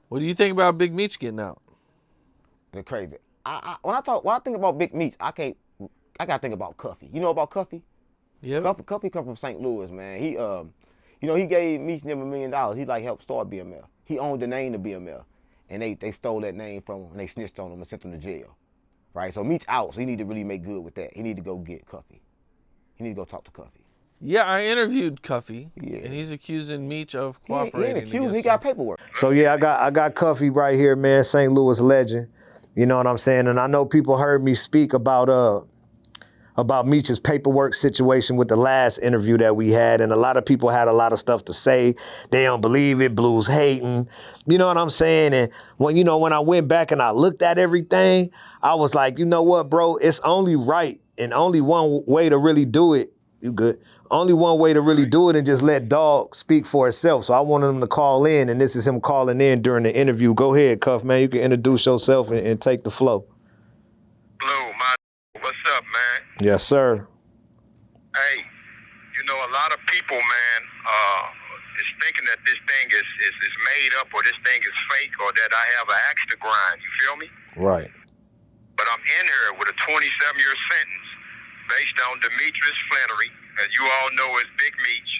What do you think about Big Meech getting out? They're crazy. When I think about Big Meech, I gotta think about Cuffy. You know about Cuffy? Yep. Cuffy come from St. Louis, man. He gave Meech them $1 million. He like helped start BML. He owned the name of BML, and they stole that name from him and they snitched on him and sent him to jail. Right? So Meech out, so he need to really make good with that. He need to go get Cuffy. He need to go talk to Cuffy. Yeah, I interviewed Cuffy, Yeah. and he's accusing Meech of He ain't cooperating. accused. He got paperwork. So yeah, I got Cuffy right here, man. St. Louis legend. You know what I'm saying? And I know people heard me speak about Meech's paperwork situation with the last interview that we had, and a lot of people had a lot of stuff to say. They don't believe it, Blues hating. You know what I'm saying? And when I went back and I looked at everything, I was like, you know what, bro? It's only right and only one way to really do it. You good? Only one way to really do it and just let dog speak for itself. So I wanted him to call in, and this is him calling in during the interview. Go ahead, Cuff, man. You can introduce yourself and take the flow. Blue, what's up, man? Yes, sir. Hey, a lot of people, man, is thinking that this thing is made up or this thing is fake or that I have an axe to grind. You feel me? Right. But I'm in here with a 27-year sentence based on Demetrius Flannery, as you all know as Big Meech,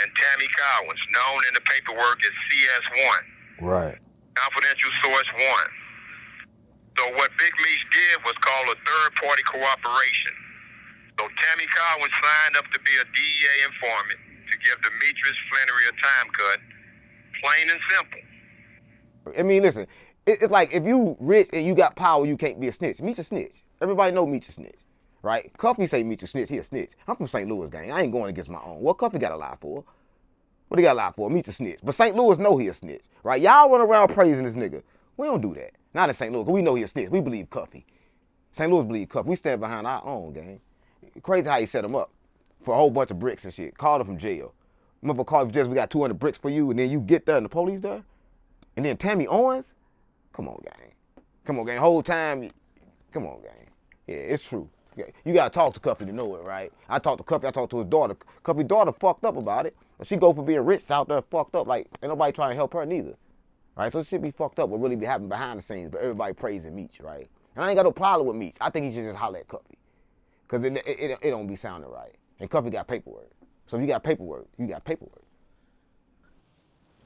and Tammy Cowens, known in the paperwork as CS1. Right. Confidential source 1. So what Big Meech did was call a third-party cooperation. So Tammy Cowens signed up to be a DEA informant to give Demetrius Flannery a time cut, plain and simple. I mean, listen, it's like if you rich and you got power, you can't be a snitch. Meech a snitch. Everybody know Meech a snitch, right? Cuffy say Meech a snitch, he a snitch. I'm from St. Louis, gang. I ain't going against my own. What Cuffy got a lie for? What he got a lie for? Meech a snitch. But St. Louis know he a snitch, right? Y'all run around praising this nigga. We don't do that. Not in St. Louis, because we know he a snitch. We believe Cuffy. St. Louis believe Cuffy. We stand behind our own, gang. Crazy how he set him up for a whole bunch of bricks and shit. Called him from jail. Remember, called him from jail, we got 200 bricks for you, and then you get there and the police there? And then Tammy Owens? Come on, gang. Come on, gang. Whole time, come on, gang. Yeah, it's true. You gotta talk to Cuffy to know it, right? I talked to Cuffy, I talked to his daughter. Cuffy's daughter fucked up about it. She go for being rich out there fucked up, like ain't nobody trying to help her neither. Right? So it should be fucked up what really be happening behind the scenes, but everybody praising Meech, right? And I ain't got no problem with Meech. I think he should just holler at Cuffy. Cause it don't be sounding right. And Cuffy got paperwork. So if you got paperwork, you got paperwork.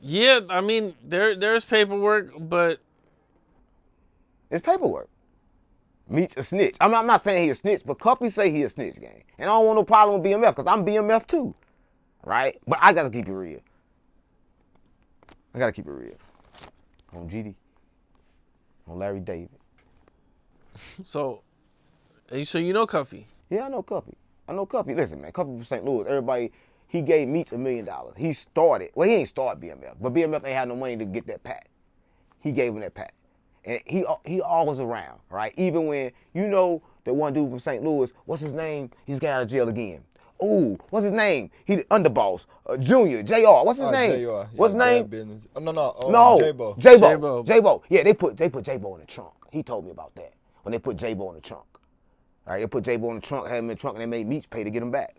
Yeah, I mean, there's paperwork, but it's paperwork. Meech a snitch. I'm not saying he a snitch, but Cuffy say he a snitch, gang. And I don't want no problem with BMF, because I'm BMF too. Right? But I gotta keep it real. I gotta keep it real. On GD. On Larry David. So you know Cuffy? Yeah, I know Cuffy. I know Cuffy. Listen, man, Cuffy from St. Louis. Everybody, he gave Meech $1 million. He started, well, he ain't start BMF, but BMF ain't had no money to get that pack. He gave him that pack. And he always around, right? Even when, that one dude from St. Louis, what's his name? He just got out of jail again. Ooh, what's his name? He the underboss, Junior, JR. What's his name? JR. What's his name? Business. Oh, no. No. J-Bo. J-Bo. Yeah, they put J-Bo in the trunk. He told me about that. When they put J-Bo in the trunk. All right, they put J-Bo in the trunk, had him in the trunk, and they made Meech pay to get him back.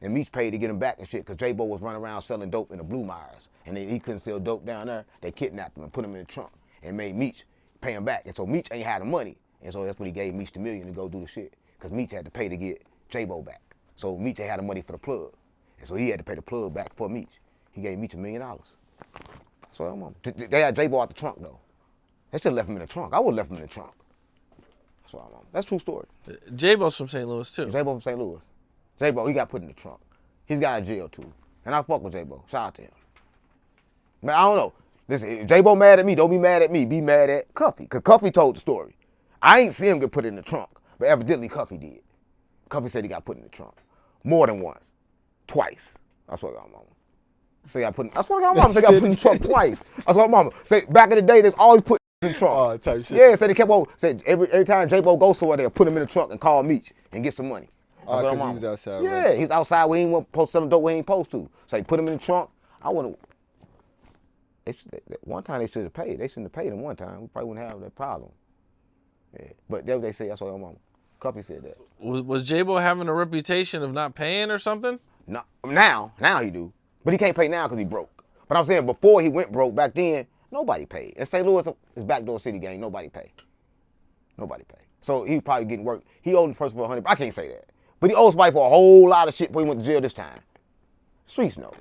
And Meech paid to get him back and shit, because J-Bo was running around selling dope in the Blue Myers. And then he couldn't sell dope down there. They kidnapped him and put him in the trunk and made Meech pay him back. And so Meech ain't had the money. And so that's when he gave Meech the $1 million to go do the shit. Because Meech had to pay to get J-Bo back. So Meech ain't had the money for the plug. And so he had to pay the plug back for Meech. He gave Meech $1 million. So I'm on. They had J-Bo out the trunk, though. They should have left him in the trunk. I would have left him in the trunk. That's what I'm on. That's a true story. J-Bo's from St. Louis, too. J-Bo from St. Louis. J-Bo, he got put in the trunk. He's got out of jail, too. And I fuck with J-Bo. Shout out to him. Man, I don't know. Listen, if J-Bo mad at me, don't be mad at me. Be mad at Cuffy. Because Cuffy told the story. I ain't see him get put in the trunk. But evidently Cuffy did. Cuffy said he got put in the trunk. More than once. Twice. That's what I'm on. So he got put in, that's what I'm on. So he got put in the trunk twice. That's what I'm on. Say, back in the day, they always put in the trunk. Oh, type shit. Yeah, so they kept on, say every time J-Bo goes somewhere, they'll put him in the trunk and call Meech and get some money. Oh, because he was outside. Yeah, right? he's outside where he ain't supposed to sell dope where he ain't supposed to. So they put him in the trunk. I wouldn't. One time they should have paid. They shouldn't have paid him one time. We probably wouldn't have that problem. Yeah, but that's what they say. That's what I'm on. Cuffy said that. Was J-Bo having a reputation of not paying or something? No, now he do. But he can't pay now because he broke. But I'm saying before he went broke, back then, nobody paid. In St. Louis, his backdoor city gang, nobody paid. Nobody paid. So he probably getting work. He owed the person for 100. I can't say that. But he owes somebody for a whole lot of shit before he went to jail this time. Streets know.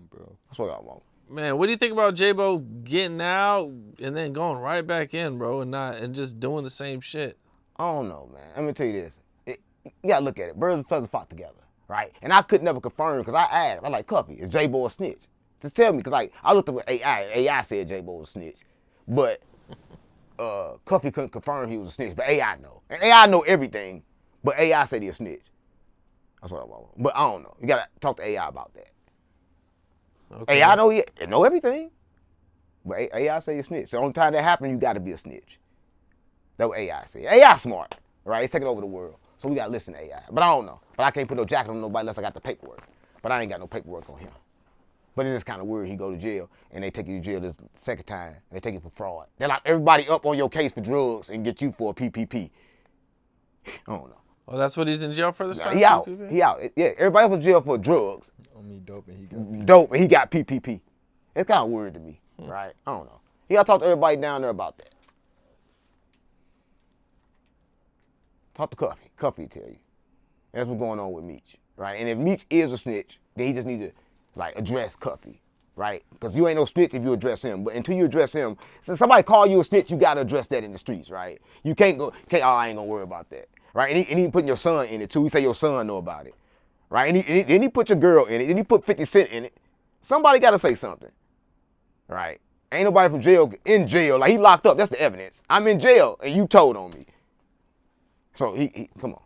Bro. That's what I want. Man, what do you think about J-Bo getting out and then going right back in, bro, and just doing the same shit? I don't know, man. I'm gonna tell you this. You gotta look at it. Birds and feathers flock together, right? And I could never confirm because I asked. I'm like, Cuffy, is J-Bo a snitch? Just tell me, because like I looked up at AI. AI said J-Bo was a snitch, but Cuffy couldn't confirm he was a snitch. But AI know, and AI know everything. But AI said he a snitch. That's what I want. But I don't know. You gotta talk to AI about that. Okay. AI know everything, but AI say you snitch. The only time that happens, you gotta be a snitch. That's what AI say. AI smart, right? It's taking over the world. So we gotta listen to AI. But I don't know. But I can't put no jacket on nobody unless I got the paperwork. But I ain't got no paperwork on him. But it's just kind of weird. He go to jail and they take you to jail this second time. And they take you for fraud. They lock everybody up on your case for drugs and get you for a PPP. I don't know. Oh, that's what he's in jail for this time? He out. He out. Yeah, everybody else in jail for drugs. On me dope and he got Dope, and he got PPP. It's kind of weird to me, right? I don't know. You gotta talk to everybody down there about that. Talk to Cuffy. Cuffy tell you. That's what's going on with Meech, right? And if Meech is a snitch, then he just need to like address Cuffy, right? Because you ain't no snitch if you address him. But until you address him, since somebody call you a snitch, you gotta address that in the streets, right? You can't go, oh, I ain't gonna worry about that, right? And he putting your son in it too. He say your son know about it, right? And then he put your girl in it. Then he put 50 Cent in it. Somebody gotta say something, right? Ain't nobody from jail in jail. Like he locked up. That's the evidence. I'm in jail and you told on me. So he come on.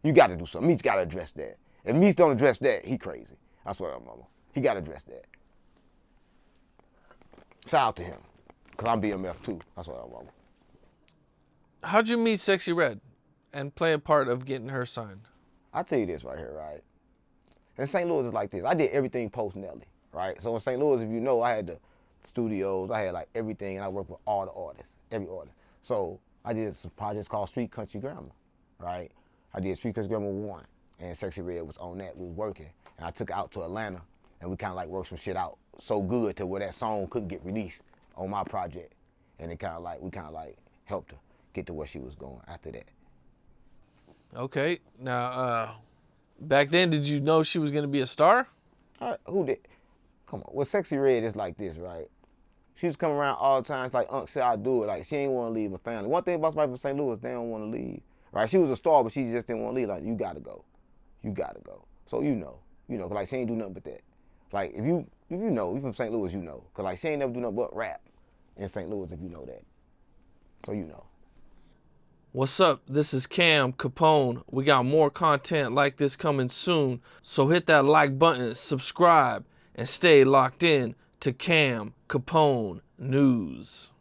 You got to do something. Meech got to address that. If Meech don't address that, he crazy. That's what I'm on. He got to address that. Shout out to him, because I'm BMF too. That's what I'm on. How'd you meet Sexy Red and play a part of getting her signed? I'll tell you this right here, right? In St. Louis, it's like this. I did everything post Nelly, right? So in St. Louis, if you know, I had the studios, I had like everything, and I worked with all the artists, every artist. So I did some projects called Street Country Grammar, right? I did Street Country Grammar 1, and Sexy Red was on that. We was working, and I took it out to Atlanta, and we kind of like worked some shit out so good to where that song couldn't get released on my project, and it kind of like, we kind of like helped her get to where she was going after that. Okay, now, back then, did you know she was gonna be a star? Who did? Come on, well, Sexy Red is like this, right? She was coming around all the time. It's like Unc said, I do it. Like she ain't want to leave her family. One thing about somebody from St. Louis, they don't want to leave. Right? She was a star, but she just didn't want to leave. Like, you gotta go. You gotta go. So you know, cause like she ain't do nothing but that. Like if you know, you from St. Louis, you know. Cause like she ain't never do nothing but rap in St. Louis if you know that. So you know. What's up? This is Cam Capone. We got more content like this coming soon. So hit that like button, subscribe, and stay locked in to Cam Capone News.